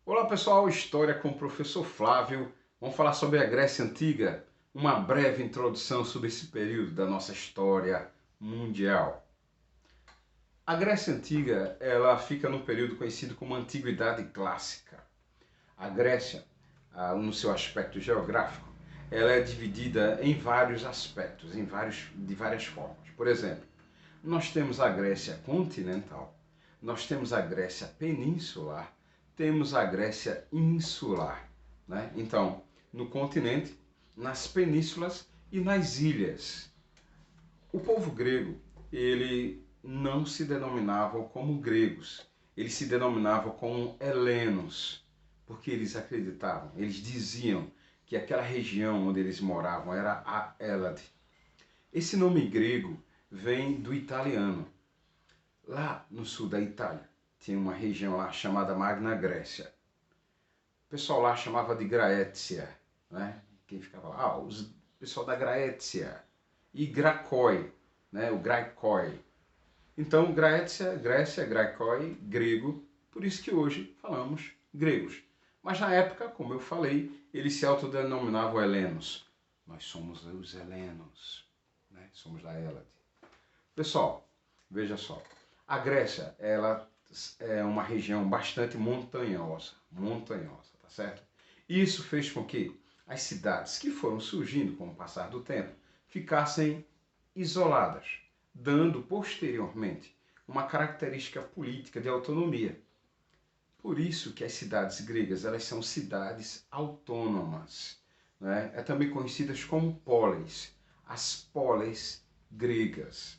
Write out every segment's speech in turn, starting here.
Olá pessoal, História com o professor Flávio. Vamos falar sobre a Grécia Antiga, uma breve introdução sobre esse período da nossa história mundial. A Grécia Antiga, ela fica num período conhecido como Antiguidade Clássica. A Grécia, no seu aspecto geográfico, ela é dividida em vários aspectos, de várias formas. Por exemplo, nós temos a Grécia continental, nós temos a Grécia peninsular, temos a Grécia insular. Né? Então, no continente, nas penínsulas e nas ilhas. O povo grego, ele não se denominavam como gregos, eles se denominavam como helenos, porque eles acreditavam, eles diziam que aquela região onde eles moravam era a Hélade. Esse nome grego vem do italiano. Lá no sul da Itália, tinha uma região lá chamada Magna Grécia. O pessoal lá chamava de Graécia, né? Quem ficava lá? O pessoal da Graécia. E Gracói, né? O Graikoi. Então, Graécia, Grécia, Graikoi, grego, por isso que hoje falamos gregos. Mas na época, como eu falei, eles se autodenominavam helenos. Nós somos os helenos, né? Somos da Hélade. Pessoal, veja só, a Grécia, ela é uma região bastante montanhosa, tá certo? Isso fez com que as cidades que foram surgindo com o passar do tempo ficassem isoladas, dando posteriormente uma característica política de autonomia. Por isso que as cidades gregas, elas são cidades autônomas, né? É também conhecidas como polis, as polis gregas.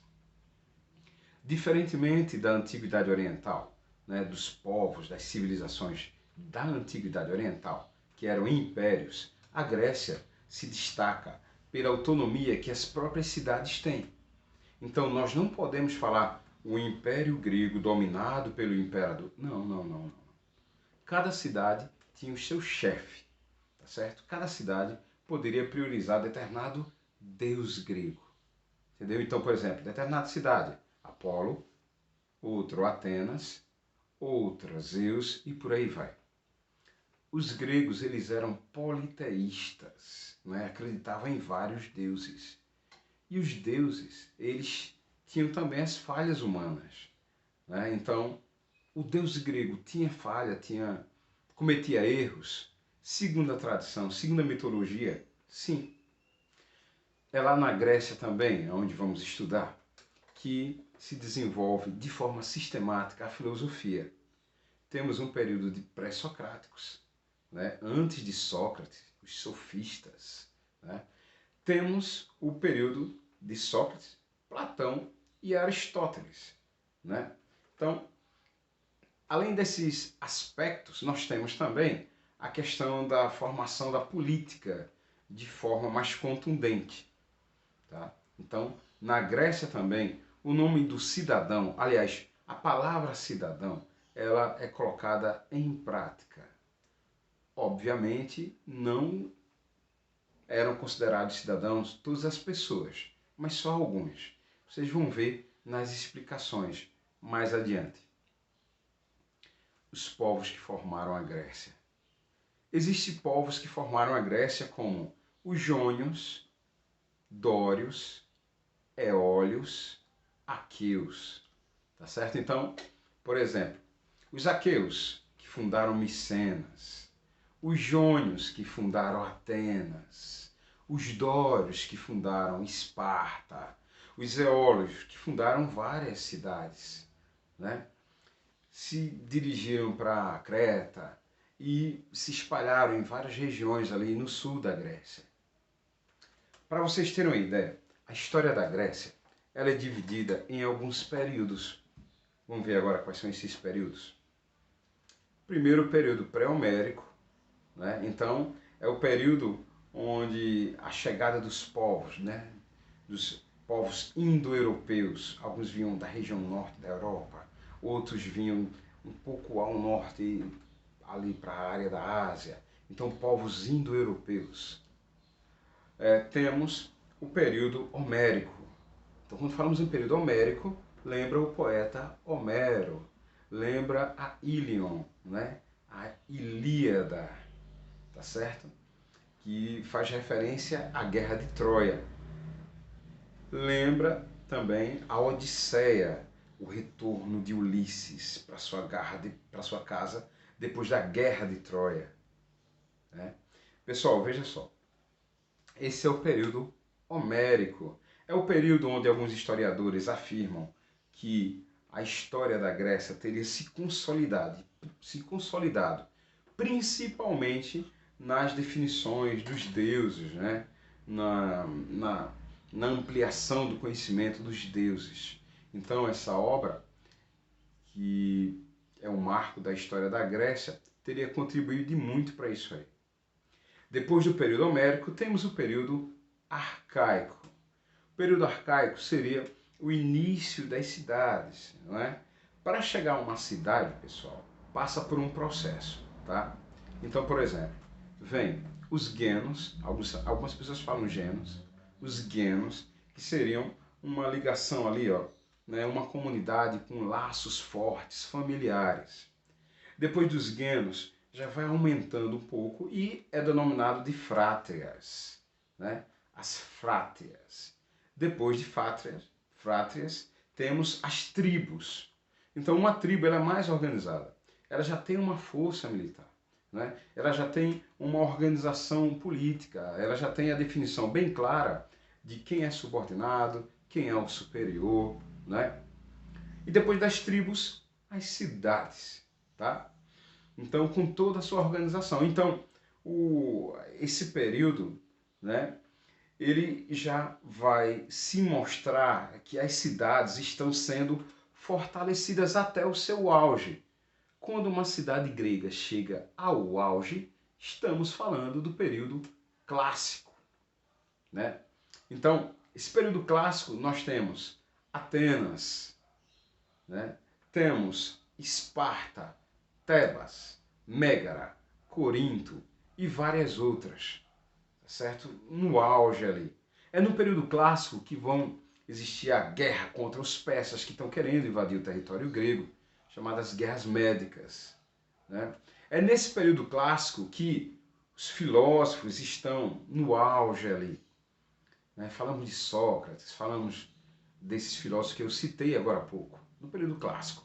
Diferentemente da Antiguidade Oriental, né, dos povos, das civilizações da Antiguidade Oriental, que eram impérios, a Grécia se destaca pela autonomia que as próprias cidades têm. Então nós não podemos falar o Império Grego dominado pelo imperador. Não. Cada cidade tinha o seu chefe, tá certo? Cada cidade poderia priorizar determinado deus grego. Entendeu? Então, por exemplo, determinada cidade, Apolo, outro Atenas, outra Zeus e por aí vai. Os gregos, eles eram politeístas, né? Acreditavam em vários deuses. E os deuses, eles tinham também as falhas humanas, né? Então, o deus grego tinha falha, cometia erros, segundo a tradição, segundo a mitologia, sim. É lá na Grécia também, onde vamos estudar, que se desenvolve de forma sistemática a filosofia. Temos um período de pré-socráticos, né? Antes de Sócrates, os sofistas. Né? Temos o período de Sócrates, Platão e Aristóteles. Né? Então, além desses aspectos, nós temos também a questão da formação da política de forma mais contundente. Tá? Então, na Grécia também, o nome do cidadão, aliás, a palavra cidadão, ela é colocada em prática. Obviamente, não eram considerados cidadãos todas as pessoas, mas só alguns. Vocês vão ver nas explicações mais adiante. Os povos que formaram a Grécia. Existem povos que formaram a Grécia como os jônios, dórios, eólios, aqueus, tá certo? Então, por exemplo, os aqueus, que fundaram Micenas, os jônios, que fundaram Atenas, os dórios, que fundaram Esparta, os eólios, que fundaram várias cidades, né? Se dirigiram para Creta e se espalharam em várias regiões ali no sul da Grécia. Para vocês terem uma ideia, a história da Grécia, ela é dividida em alguns períodos. Vamos ver agora quais são esses períodos. Primeiro, o período pré-homérico, né? Então, é o período onde a chegada dos povos, né? Dos povos indo-europeus, alguns vinham da região norte da Europa, outros vinham um pouco ao norte, ali para a área da Ásia. Então, povos indo-europeus. Temos o período homérico. Então, quando falamos em período homérico, lembra o poeta Homero, lembra a Ílion, né? A Ilíada, tá certo? Que faz referência à Guerra de Troia. Lembra também a Odisseia, o retorno de Ulisses para sua casa depois da Guerra de Troia, né? Pessoal, veja só, esse é o período homérico. É o período onde alguns historiadores afirmam que a história da Grécia teria se consolidado principalmente nas definições dos deuses, né? Na ampliação do conhecimento dos deuses. Então, essa obra, que é um marco da história da Grécia, teria contribuído de muito para isso aí. Depois do período homérico, temos o período arcaico. O período arcaico seria o início das cidades, não é? Para chegar a uma cidade, pessoal, passa por um processo, tá? Então, por exemplo, vem os genos, algumas pessoas falam genos, os genos, que seriam uma ligação ali, ó, né, uma comunidade com laços fortes, familiares. Depois dos genos, já vai aumentando um pouco e é denominado de frátrias, né? As frátrias. Depois de frátrias, temos as tribos. Então, uma tribo ela é mais organizada. Ela já tem uma força militar, né? Ela já tem uma organização política, ela já tem a definição bem clara de quem é subordinado, quem é o superior, né? E depois das tribos, as cidades, tá? Então, com toda a sua organização. Então, esse período, né, ele já vai se mostrar que as cidades estão sendo fortalecidas até o seu auge. Quando uma cidade grega chega ao auge, estamos falando do período clássico, né? Então, esse período clássico nós temos Atenas, né? Temos Esparta, Tebas, Mégara, Corinto e várias outras, certo? No auge ali. É no período clássico que vão existir a guerra contra os persas que estão querendo invadir o território grego, chamadas guerras médicas, né? É nesse período clássico que os filósofos estão no auge ali, né? Falamos de Sócrates, falamos desses filósofos que eu citei agora há pouco, no período clássico.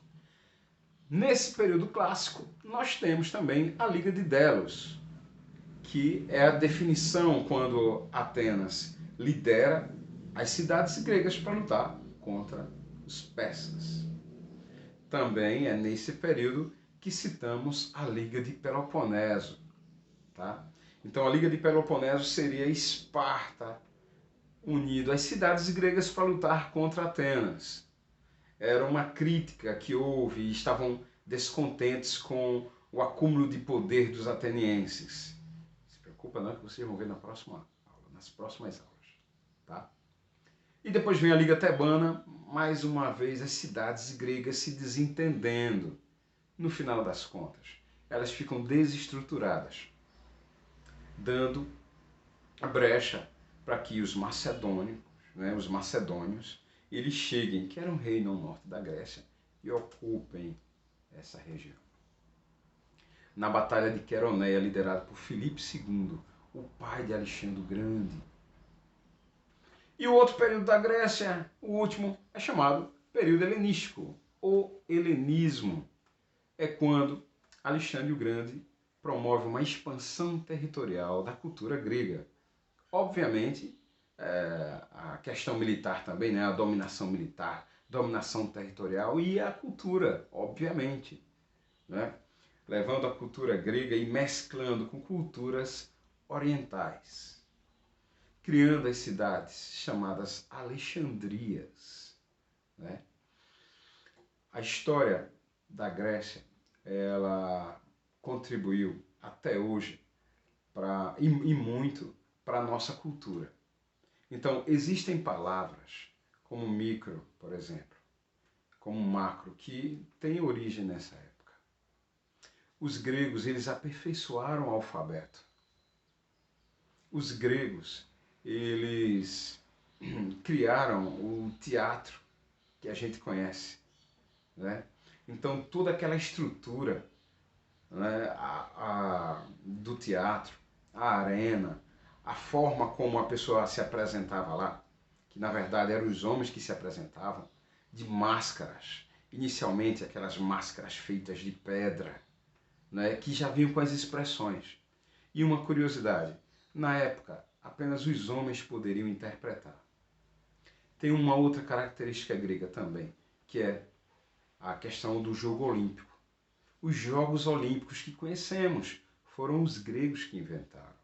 Nesse período clássico, nós temos também a Liga de Delos, que é a definição quando Atenas lidera as cidades gregas para lutar contra os persas. Também é nesse período que citamos a Liga de Peloponeso, tá? Então a Liga de Peloponeso seria Esparta unido às cidades gregas para lutar contra Atenas. Era uma crítica que houve e estavam descontentes com o acúmulo de poder dos atenienses. Não se preocupa não que vocês vão ver na próxima aula, nas próximas aulas, tá? E depois vem a Liga Tebana, mais uma vez as cidades gregas se desentendendo. No final das contas, elas ficam desestruturadas, dando a brecha para que os macedônicos, né, os macedônios, eles cheguem, que era um reino ao norte da Grécia, e ocupem essa região. Na Batalha de Queroneia, liderada por Filipe II, o pai de Alexandre o Grande. E o outro período da Grécia, o último, é chamado período helenístico, ou helenismo. É quando Alexandre o Grande promove uma expansão territorial da cultura grega. Obviamente, a questão militar também, né? A dominação militar, dominação territorial e a cultura, obviamente, né? Levando a cultura grega e mesclando com culturas orientais, criando as cidades chamadas Alexandrias, né? A história da Grécia, ela contribuiu até hoje e muito para a nossa cultura. Então, existem palavras como micro, por exemplo, como macro, que têm origem nessa época. Os gregos, eles aperfeiçoaram o alfabeto. Os gregos, eles criaram o teatro que a gente conhece, né? Então, toda aquela estrutura né, do teatro, a arena, a forma como a pessoa se apresentava lá, que na verdade eram os homens que se apresentavam, de máscaras, inicialmente aquelas máscaras feitas de pedra, né, que já vinham com as expressões. E uma curiosidade, na época apenas os homens poderiam interpretar. Tem uma outra característica grega também, que é a questão do jogo olímpico. Os Jogos Olímpicos que conhecemos foram os gregos que inventaram.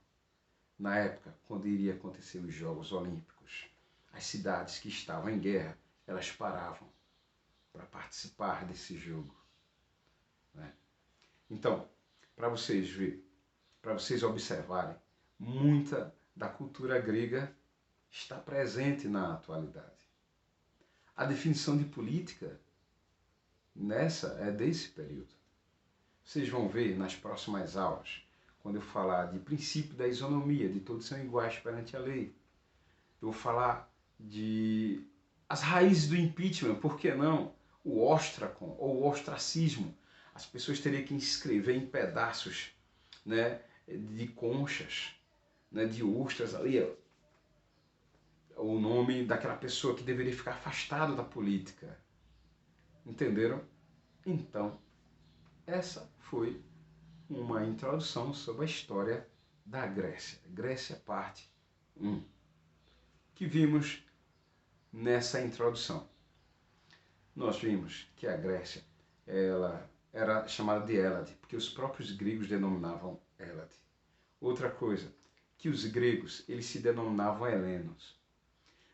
Na época, quando iria acontecer os Jogos Olímpicos, as cidades que estavam em guerra, elas paravam para participar desse jogo, né? Então, para vocês verem, para vocês observarem, muita da cultura grega está presente na atualidade. A definição de política nessa é desse período. Vocês vão ver nas próximas aulas, quando eu falar de princípio da isonomia, de todos são iguais perante a lei. Eu vou falar de as raízes do impeachment, por que não? O ostracon ou o ostracismo. As pessoas teriam que inscrever em pedaços, né, de conchas, né, de ostras ali, o nome daquela pessoa que deveria ficar afastado da política. Entenderam? Então, essa foi uma introdução sobre a história da Grécia. Grécia, parte 1, que vimos nessa introdução. Nós vimos que a Grécia ela era chamada de Hélade, porque os próprios gregos denominavam Hélade. Outra coisa, que os gregos eles se denominavam helenos.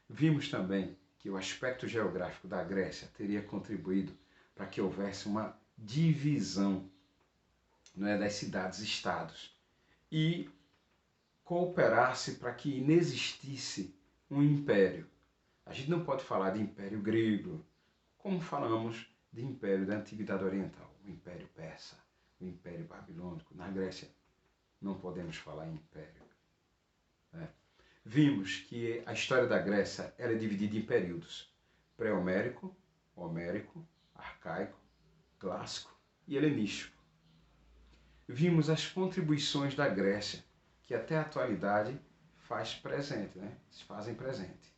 Vimos também que o aspecto geográfico da Grécia teria contribuído para que houvesse uma divisão, não é, das cidades-estados e cooperasse para que inexistisse um império. A gente não pode falar de império grego, como falamos de império da Antiguidade Oriental, o Império Persa, o Império Babilônico. Na Grécia não podemos falar em império, né? Vimos que a história da Grécia era dividida em períodos: pré-homérico, homérico, arcaico, clássico e helenístico. Vimos as contribuições da Grécia, que até a atualidade faz presente, né? Se fazem presente.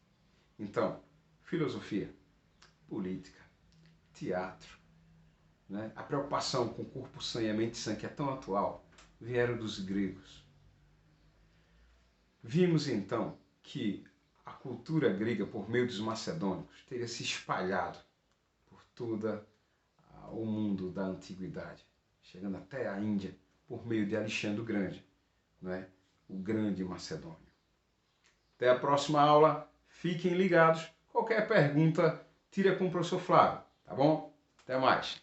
Então, filosofia, política, teatro, né? A preocupação com o corpo sã e a mente sã, que é tão atual, vieram dos gregos. Vimos então que a cultura grega, por meio dos macedônicos, teria se espalhado por todo o mundo da antiguidade, chegando até a Índia, por meio de Alexandre o Grande, né? O grande macedônio. Até a próxima aula, fiquem ligados. Qualquer pergunta, tira com o professor Flávio, tá bom? Até mais.